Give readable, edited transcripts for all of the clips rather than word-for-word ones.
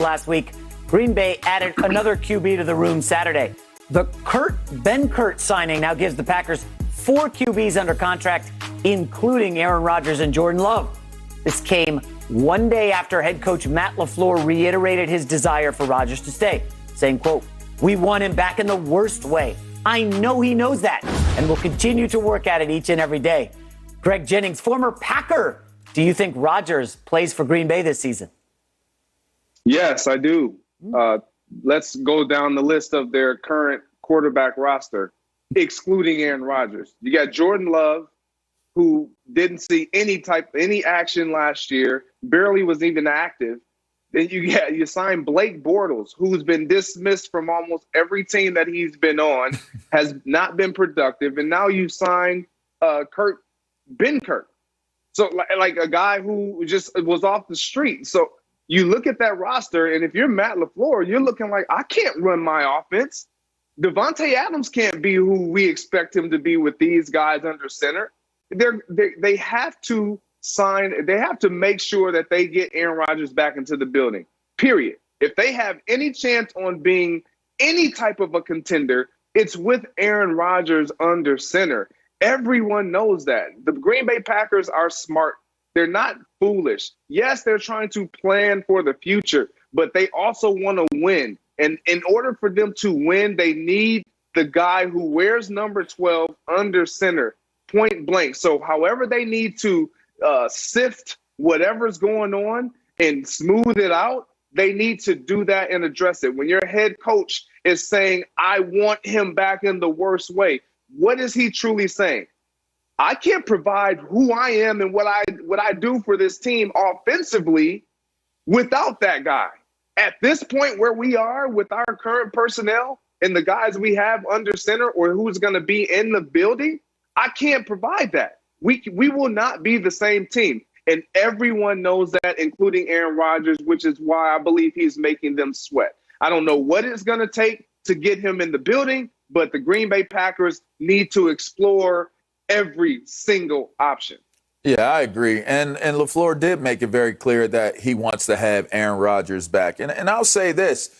last week, Green Bay added another QB to the room Saturday. The Ben Kurt signing now gives the Packers 4 QBs under contract, including Aaron Rodgers and Jordan Love. This came one day after head coach Matt LaFleur reiterated his desire for Rodgers to stay, saying, quote, "We want him back in the worst way. I know he knows that and will continue to work at it each and every day." Greg Jennings, former Packer, do you think Rodgers plays for Green Bay this season? Yes, I do. Let's go down the list of their current quarterback roster, excluding Aaron Rodgers. You got Jordan Love, who didn't see any action last year, barely was even active. Then you signed Blake Bortles, who's been dismissed from almost every team that he's been on, has not been productive, and now you signed Ben Kurt. So like a guy who just was off the street. So you look at that roster, and if you're Matt LaFleur, you're looking like, I can't run my offense. Devontae Adams can't be who we expect him to be with these guys under center. They have to make sure that they get Aaron Rodgers back into the building, period. If they have any chance on being any type of a contender, it's with Aaron Rodgers under center. Everyone knows that. The Green Bay Packers are smart. They're not foolish. Yes, they're trying to plan for the future, but they also want to win. And in order for them to win, they need the guy who wears number 12 under center, point blank. So however they need to sift whatever's going on and smooth it out, they need to do that and address it. When your head coach is saying, I want him back in the worst way, what is he truly saying? I can't provide who I am and what I do for this team offensively without that guy. At this point where we are with our current personnel and the guys we have under center or who's going to be in the building, I can't provide that. We will not be the same team. And everyone knows that, including Aaron Rodgers, which is why I believe he's making them sweat. I don't know what it's going to take to get him in the building, but the Green Bay Packers need to explore every single option. Yeah, I agree. And LaFleur did make it very clear that he wants to have Aaron Rodgers back. And I'll say this.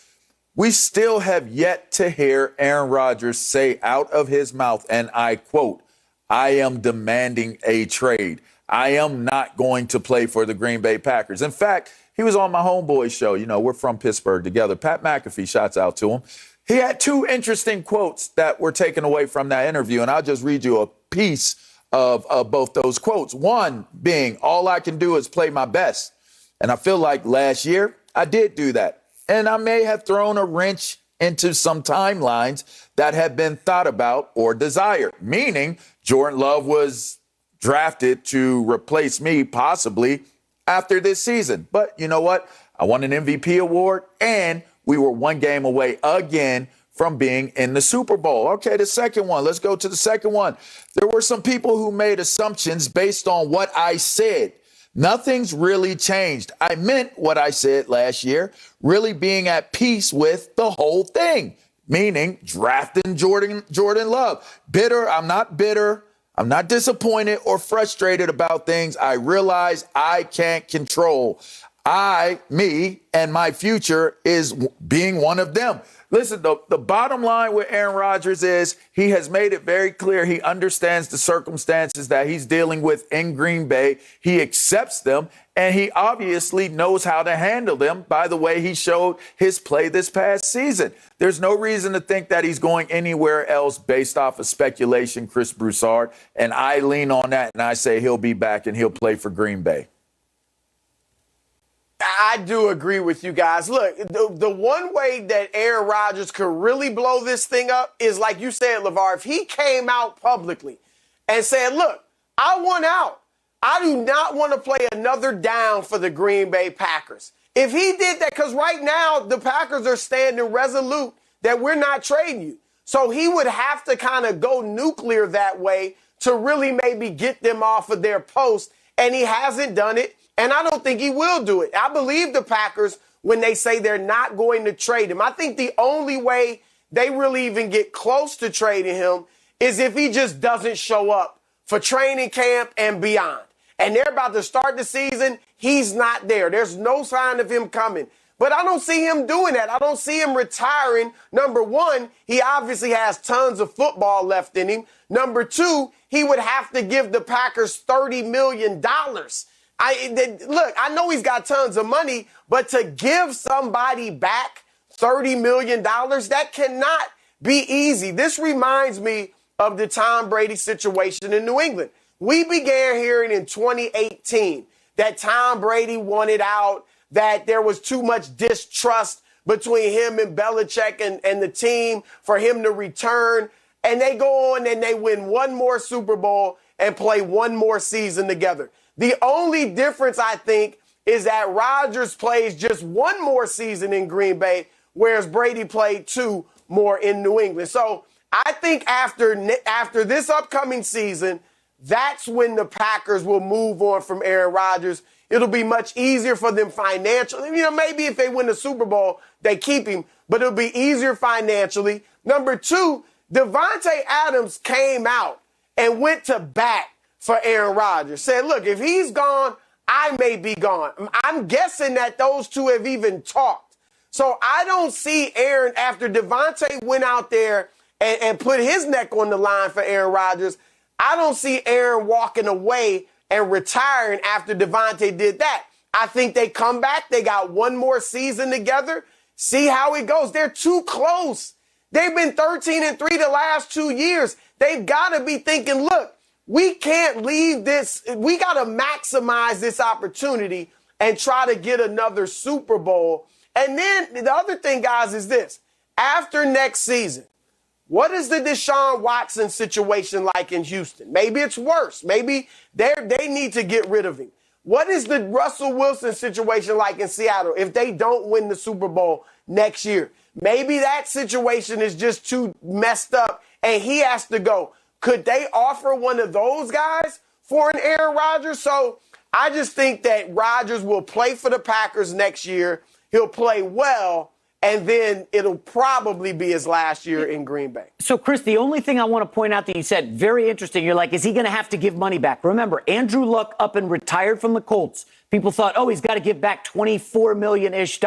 We still have yet to hear Aaron Rodgers say out of his mouth, and I quote, "I am demanding a trade. I am not going to play for the Green Bay Packers." In fact, he was on my homeboy show. You know, we're from Pittsburgh together. Pat McAfee, shouts out to him. He had 2 interesting quotes that were taken away from that interview, and I'll just read you a piece of both those quotes. One being, all I can do is play my best. And I feel like last year I did do that. And I may have thrown a wrench into some timelines that had been thought about or desired, meaning Jordan Love was drafted to replace me possibly after this season. But you know what? I won an MVP award and we were 1 game away again from being in the Super Bowl. Okay, the second one. Let's go to the second one. There were some people who made assumptions based on what I said. Nothing's really changed. I meant what I said last year, really being at peace with the whole thing, meaning drafting Jordan Love. I'm not bitter. I'm not disappointed or frustrated about things I realize I can't control. Me, and my future is being one of them. Listen, the bottom line with Aaron Rodgers is he has made it very clear he understands the circumstances that he's dealing with in Green Bay. He accepts them, and he obviously knows how to handle them by the way he showed his play this past season. There's no reason to think that he's going anywhere else based off of speculation, Chris Broussard, and I lean on that, and I say he'll be back and he'll play for Green Bay. I do agree with you guys. Look, the one way that Aaron Rodgers could really blow this thing up is, like you said, LeVar, if he came out publicly and said, look, I want out. I do not want to play another down for the Green Bay Packers. If he did that, because right now the Packers are standing resolute that we're not trading you. So he would have to kind of go nuclear that way to really maybe get them off of their post, and he hasn't done it. And I don't think he will do it. I believe the Packers when they say they're not going to trade him. I think the only way they really even get close to trading him is if he just doesn't show up for training camp and beyond. And they're about to start the season. He's not there. There's no sign of him coming. But I don't see him doing that. I don't see him retiring. Number one, he obviously has tons of football left in him. Number two, he would have to give the Packers $30 million. Look, I know he's got tons of money, but to give somebody back $30 million, that cannot be easy. This reminds me of the Tom Brady situation in New England. We began hearing in 2018 that Tom Brady wanted out, that there was too much distrust between him and Belichick and the team for him to return. And they go on and they win one more Super Bowl and play one more season together. The only difference, I think, is that Rodgers plays just one more season in Green Bay, whereas Brady played two more in New England. So I think after this upcoming season, that's when the Packers will move on from Aaron Rodgers. It'll be much easier for them financially. Maybe if they win the Super Bowl, they keep him, but it'll be easier financially. Number two, Devontae Adams came out and went to bat for Aaron Rodgers. Said, look, if he's gone, I may be gone. I'm guessing that those two have even talked. So I don't see Aaron, after Devontae went out there and put his neck on the line for Aaron Rodgers, I don't see Aaron walking away and retiring after Devontae did that. I think they come back. They got one more season together. See how it goes. They're too close. They've been 13-3 the last 2 years. They've got to be thinking, look, we can't leave this. We got to maximize this opportunity and try to get another Super Bowl. And then the other thing, guys, is this. After next season, what is the Deshaun Watson situation like in Houston? Maybe it's worse. Maybe they need to get rid of him. What is the Russell Wilson situation like in Seattle if they don't win the Super Bowl next year? Maybe that situation is just too messed up and he has to go. Could they offer one of those guys for an Aaron Rodgers? So I just think that Rodgers will play for the Packers next year. He'll play well. And then it'll probably be his last year in Green Bay. So, Chris, the only thing I want to point out that you said, very interesting. You're like, is he going to have to give money back? Remember, Andrew Luck up and retired from the Colts. People thought, oh, he's got to give back $24 million-ish.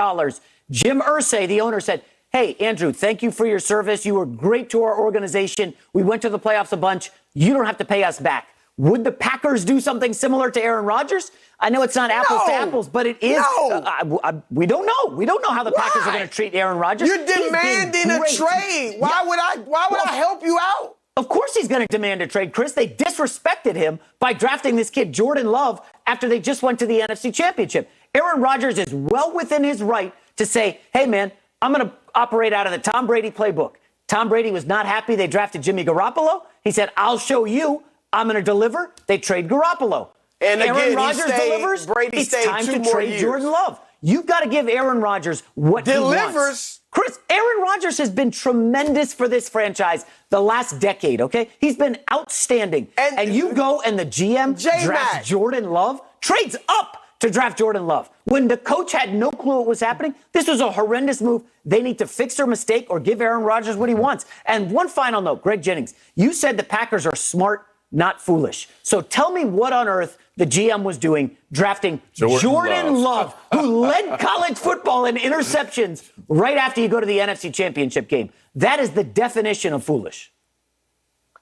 Jim Irsay, the owner, said, hey, Andrew, thank you for your service. You were great to our organization. We went to the playoffs a bunch. You don't have to pay us back. Would the Packers do something similar to Aaron Rodgers? I know it's not apples to apples, but it is. No. We don't know. We don't know how the Packers are going to treat Aaron Rodgers. You're demanding a trade. Why would I help you out? Of course he's going to demand a trade, Chris. They disrespected him by drafting this kid, Jordan Love, after they just went to the NFC Championship. Aaron Rodgers is well within his right to say, hey, man, I'm going to operate out of the Tom Brady playbook. Tom Brady was not happy they drafted Jimmy Garoppolo. He said, I'll show you. I'm going to deliver. They trade Garoppolo. And again, Aaron Rodgers delivers. Brady it's time to trade years. Jordan Love. You've got to give Aaron Rodgers what he wants. Chris, Aaron Rodgers has been tremendous for this franchise the last decade, okay? He's been outstanding. And you go and the GM drafts Jordan Love, trades up to draft Jordan Love. When the coach had no clue what was happening, this was a horrendous move. They need to fix their mistake or give Aaron Rodgers what he wants. And one final note, Greg Jennings, you said the Packers are smart, not foolish. So tell me what on earth the GM was doing drafting Jordan Love, who led college football in interceptions right after you go to the NFC Championship game. That is the definition of foolish.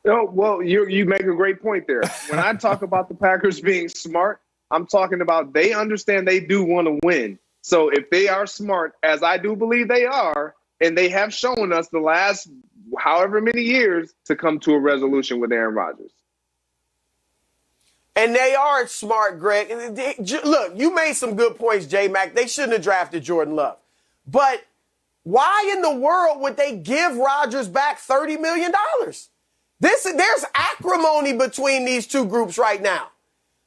Oh, well, you make a great point there. When I talk about the Packers being smart, I'm talking about they understand they do want to win. So if they are smart, as I do believe they are, and they have shown us the last however many years to come to a resolution with Aaron Rodgers. And they are smart, Greg. Look, you made some good points, J-Mac. They shouldn't have drafted Jordan Love. But why in the world would they give Rodgers back $30 million? There's acrimony between these two groups right now.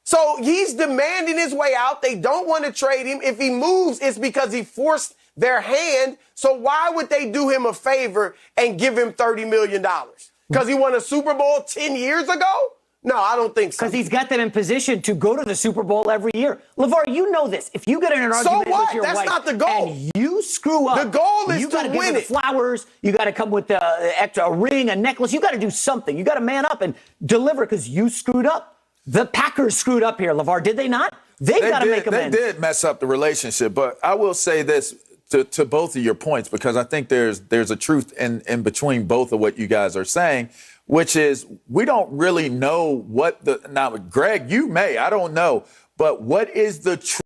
So he's demanding his way out. They don't want to trade him. If he moves, it's because he forced their hand. So why would they do him a favor and give him $30 million? Because he won a Super Bowl 10 years ago? No, I don't think so. Because he's got them in position to go to the Super Bowl every year. LeVar, you know this. If you get in an argument with your wife, that's not the goal. And you screw up, the goal is you got to win give her flowers. You got to come with a ring, a necklace. You got to do something. You got to man up and deliver because you screwed up. The Packers screwed up here, LeVar. Did they not? They've got to make amends. They did mess up the relationship, but I will say this. to both of your points, because I think there's a truth in between both of what you guys are saying, which is we don't really know what now, Greg, you may, I don't know, but what is the truth?